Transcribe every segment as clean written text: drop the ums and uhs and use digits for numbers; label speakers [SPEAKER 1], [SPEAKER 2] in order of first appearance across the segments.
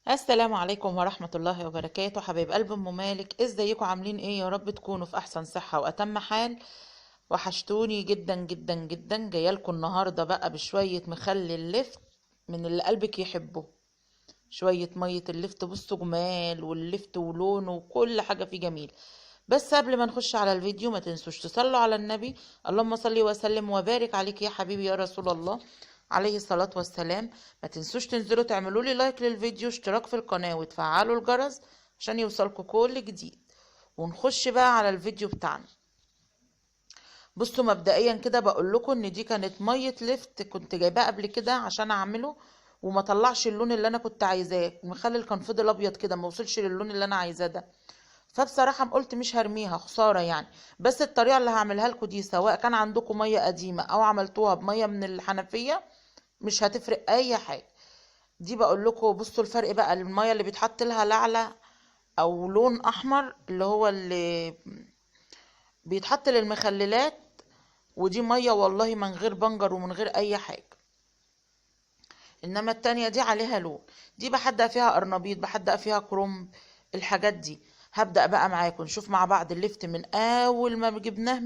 [SPEAKER 1] السلام عليكم ورحمة الله وبركاته. حبايب قلب ام مالك، ازيكم؟ عاملين ايه؟ يا رب تكونوا في احسن صحة واتم حال. وحشتوني جدا جدا جدا. جايلكم النهاردة بقى بشوية مخلل لفت من اللي قلبك يحبه. شوية مية اللفت، بصوا جمال، واللفت ولونه وكل حاجة فيه جميل. بس قبل ما نخش على الفيديو ما تنسوش تصلوا على النبي. اللهم صل وسلم وبارك عليك يا حبيبي يا رسول الله عليه الصلاة والسلام. ما تنسوش تنزلوا تعملوا لي لايك للفيديو، اشتراك في القناة، وتفعلوا الجرس عشان يوصلكوا كل جديد. ونخش بقى على الفيديو بتاعنا. بصوا مبدئيا كده بقول لكم ان دي كانت ميه ليفت كنت جايباها قبل كده عشان اعمله، وما طلعش اللون اللي انا كنت عايزاه. المخلل كان فضل ابيض كده، ما وصلش للون اللي انا عايزاه ده. فبصراحه قلت مش هرميها خساره يعني. بس الطريقه اللي هعملها لكم دي، سواء كان عندكم ميه قديمه او عملتوها بميه من الحنفيه، مش هتفرق اي حاجه. دي بقول لكم بصوا الفرق بقى. الميه اللي بيتحط لها لعلة او لون احمر اللي هو اللي بيتحط للمخللات، ودي ميه والله من غير بنجر ومن غير اي حاجه. انما التانية دي عليها لون. دي بحدق فيها قرنبيط، بحدق فيها كرنب، الحاجات دي. هبدأ بقى معاكم نشوف مع بعض اللفت من اول ما جبناه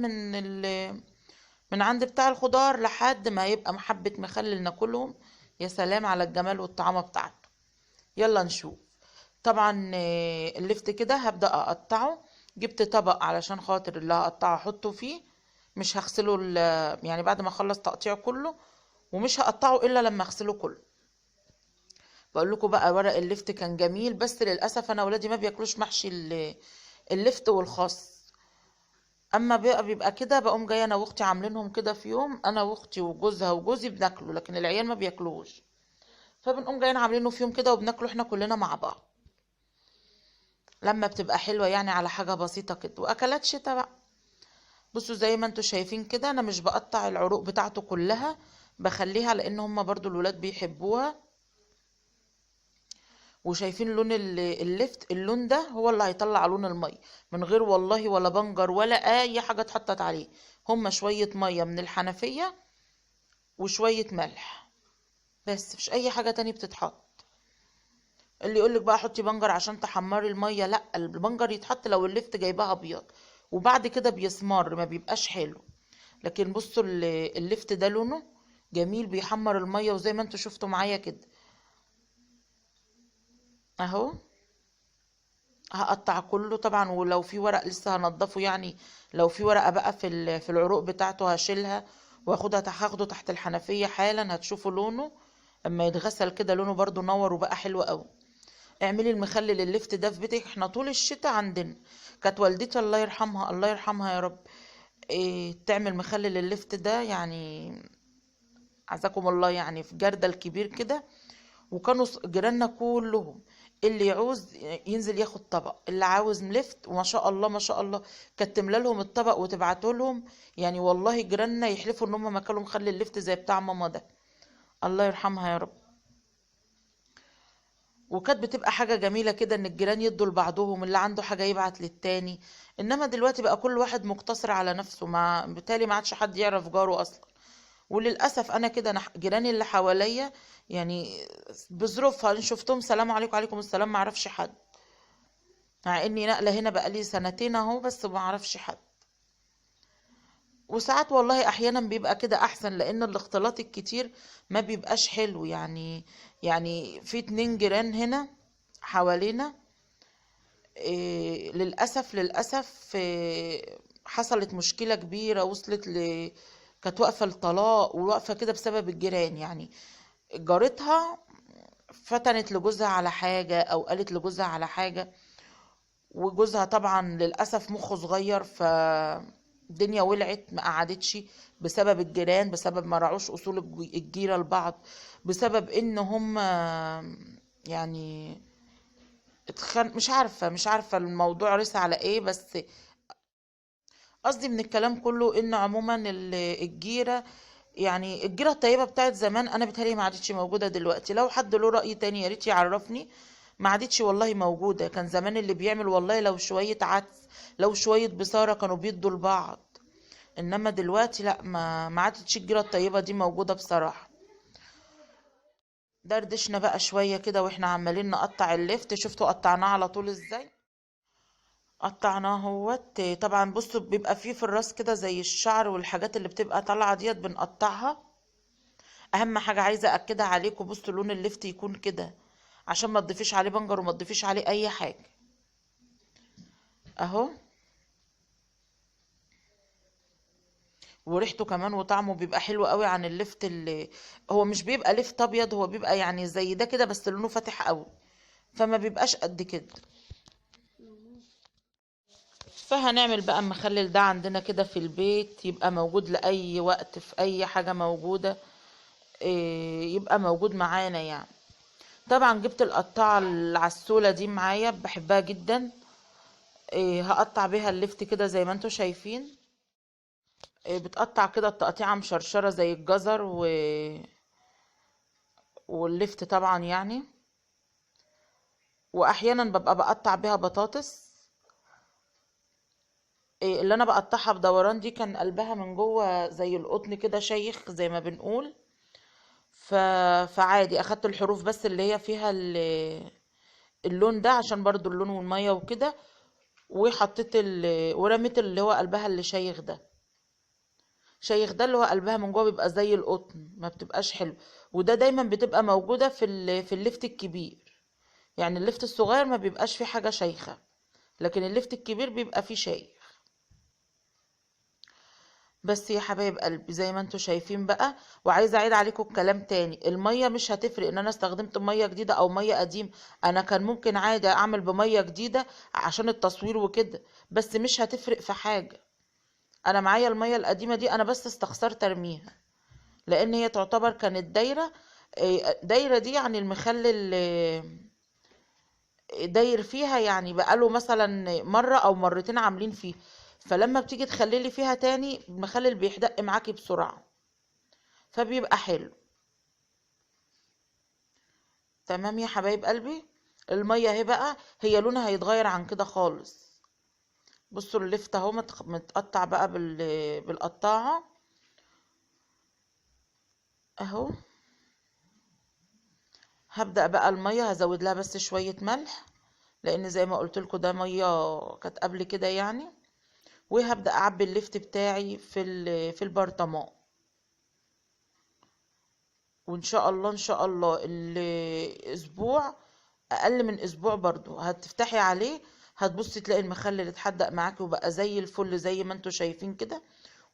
[SPEAKER 1] من عند بتاع الخضار لحد ما يبقى محبة مخلل ناكلهم. يا سلام على الجمال والطعامة بتاعته. يلا نشوف. طبعا اللفت كده هبدأ اقطعه. جبت طبق علشان خاطر اللي هقطعه احطه فيه. مش هغسله يعني بعد ما اخلص تقطيعه كله، ومش هقطعه الا لما اغسله كله. بقول لكم بقى ورق اللفت كان جميل، بس للاسف انا ولادي ما بياكلوش محشي اللفت والخس. اما بيبقى كده بقوم جايه انا واختي عاملينهم كده في يوم، انا واختي وجوزها وجوزي بناكله، لكن العيال ما بياكلوش. فبنقوم جايين عاملينه في يوم كده وبناكله احنا كلنا مع بعض. لما بتبقى حلوه يعني على حاجه بسيطه كده، واكلات شتا بقى. بصوا زي ما انتوا شايفين كده، انا مش بقطع العروق بتاعته كلها، بخليها لان هما برضو الولاد بيحبوها. وشايفين لون اللفت، اللون ده هو اللي هيطلع لون المية، من غير والله ولا بنجر ولا اي حاجة اتحطت عليه. هما شوية مية من الحنفية وشوية ملح، بس مفيش اي حاجة تاني بتتحط. اللي يقولك بقى حطي بنجر عشان تحمري المية، لا، البنجر يتحط لو اللفت جايبها ابيض، وبعد كده بيسمر ما بيبقاش حلو. لكن بصوا اللفت ده لونه جميل، بيحمر المية، وزي ما انتوا شفتوا معايا كده اهو. هقطع كله طبعا، ولو في ورق لسه هنضفه يعني. لو في ورقة بقى في العروق بتاعته هشيلها، واخدها هاخده تحت الحنفية حالا. هتشوفوا لونه اما يتغسل كده، لونه برضو نور وبقى حلو قوي. اعملي المخلل اللفت ده في بيتك. احنا طول الشتاء عندنا كانت والدتي الله يرحمها الله يرحمها يا رب، تعمل مخلل اللفت ده يعني. عزكم الله يعني في جردل كبير كده. وكانوا جيراننا كلهم اللي يعوز ينزل ياخد طبق، اللي عاوز ملفت، وما شاء الله ما شاء الله كانت تملى لهم الطبق وتبعته لهم. يعني والله جيراننا يحلفوا ان هم ما كانوا مخلي اللفت زي بتاع ماما ده. الله يرحمها يا رب. وكانت بتبقى حاجة جميلة كده ان الجيران يدوا لبعضهم، اللي عنده حاجة يبعت للتاني. انما دلوقتي بقى كل واحد مقتصر على نفسه، ما بالتالي ما عادش حد يعرف جاره اصلا. وللاسف انا كده، انا جيراني اللي حواليا يعني بظروفها ان شفتهم سلام عليكم وعليكم السلام، ما اعرفش حد. مع اني نقله هنا بقالي سنتين اهو، بس ما اعرفش حد. وساعات والله احيانا بيبقى كده احسن، لان الاختلاط الكتير ما بيبقاش حلو يعني. يعني في 2 جيران هنا حوالينا، للاسف للاسف حصلت مشكله كبيره وصلت كانت واقفه الطلاق، وواقفه كده بسبب الجيران يعني. جارتها فتنت لجوزها على حاجة أو قالت لجوزها على حاجة، وجوزها طبعا للأسف مخه صغير، الدنيا ولعت ما قعدتش. بسبب الجيران، بسبب ما راعوش أصول الجيرة لبعض، بسبب إن هم يعني مش عارفة الموضوع رسى على إيه. بس قصدي من الكلام كله إن عموما الجيرة، يعني الجيرة الطيبة بتاعت زمان أنا بتهيألي ما عادتش موجودة دلوقتي. لو حد له رأي تاني يا ريت يعرفني. ما عادتش والله موجودة. كان زمان اللي بيعمل والله لو شوية عدس، لو شوية بصارة كانوا بيدوا لبعض. إنما دلوقتي لا، ما عادتش الجيرة الطيبة دي موجودة بصراحة. دردشنا بقى شوية كده واحنا عمالين نقطع اللفت. شفتوا قطعناه على طول ازاي؟ قطعناه اهوت. طبعا بصوا بيبقى فيه في الراس كده زي الشعر والحاجات اللي بتبقى طالعة ديت بنقطعها. اهم حاجة عايزة اكدها عليكم، بصوا لون اللفت يكون كده عشان ما تضيفيش عليه بنجر وما تضيفيش عليه اي حاجة. اهو. وريحته كمان وطعمه بيبقى حلو قوي عن اللفت اللي هو مش بيبقى لفت ابيض، هو بيبقى يعني زي ده كده بس لونه فاتح قوي، فما بيبقاش قد كده. فهنعمل بقى المخلل ده عندنا كده في البيت، يبقى موجود لأي وقت في أي حاجة موجودة. يبقى موجود معانا يعني. طبعا جبت القطاعة العسولة دي معايا، بحبها جدا. هقطع بيها اللفت كده زي ما انتوا شايفين. بتقطع كده التقطيعة مشرشرة زي الجزر واللفت طبعا يعني. واحيانا ببقى بقطع بيها بطاطس. اللي انا بقطعها بدوران دي كان قلبها من جوه زي القطن كده شيخ زي ما بنقول. ف... فعادي اخدت الحروف بس اللي هي فيها اللون ده عشان برضو اللون والمية وكده. وحطيت ورميت اللي هو قلبها اللي شيخ ده. شيخ ده اللي هو قلبها من جوه بيبقى زي القطن، ما بتبقاش حلو. وده دايما بتبقى موجودة في اللفت الكبير. يعني اللفت الصغير ما بيبقاش فيه حاجة شيخة، لكن اللفت الكبير بيبقى فيه شيخ. بس يا حبايب قلبي زي ما انتوا شايفين بقى. وعايزه اعيد عليكم الكلام تاني، الميه مش هتفرق ان انا استخدمت ميه جديده او ميه قديم. انا كان ممكن عادي اعمل بميه جديده عشان التصوير وكده، بس مش هتفرق في حاجه. انا معايا الميه القديمه دي، انا بس استخسرت ارميها لان هي تعتبر كانت دايره. دايره دي يعني المخلل داير فيها، يعني بقاله مثلا مرة او مرتين عاملين فيه. فلما بتيجي تخللي فيها تاني المخلل بيحدق معاكي بسرعة، فبيبقى حلو. تمام يا حبايب قلبي. المية اهي بقى، هي لونها هيتغير عن كده خالص. بصوا اللفت اهو متقطع بقى بالقطاعة اهو. هبدأ بقى المية هزود لها بس شوية ملح، لان زي ما قلت لكم ده مية كانت قبل كده يعني. وهبدأ اعبي اللفت بتاعي في البرطمان. وان شاء الله ان شاء الله الاسبوع، اقل من اسبوع برضو هتفتحي عليه، هتبصي تلاقي المخلل اتحدق معاكي وبقى زي الفل زي ما انتوا شايفين كده.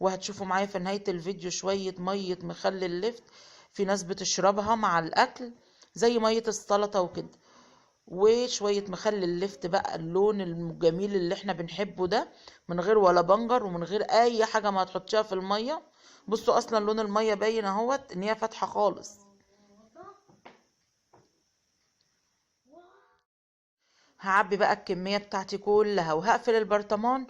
[SPEAKER 1] وهتشوفوا معايا في نهاية الفيديو شوية مية مخلل لفت. في ناس بتشربها مع الاكل زي مية السلطة وكده. وشوية مخلل لفت بقى اللون الجميل اللي احنا بنحبه ده، من غير ولا بنجر ومن غير اي حاجة ما هتحطيها في المية. بصوا اصلا لون المية باين اهوت ان هي فاتحة خالص. هعبي بقى الكمية بتاعتي كلها وهقفل البرطمان.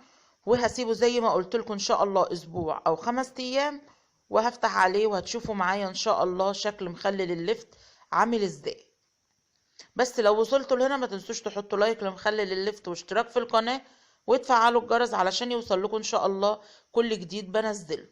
[SPEAKER 1] وهسيبه زي ما قلت لكم ان شاء الله اسبوع او 5 ايام. وهفتح عليه وهتشوفوا معايا ان شاء الله شكل مخلل اللفت عامل ازاي. بس لو وصلتوا لهنا ما تنسوش تحطوا لايك لمخلل اللفت واشتراك في القناة وتفعلوا الجرس علشان يوصل لكم ان شاء الله كل جديد بنزله.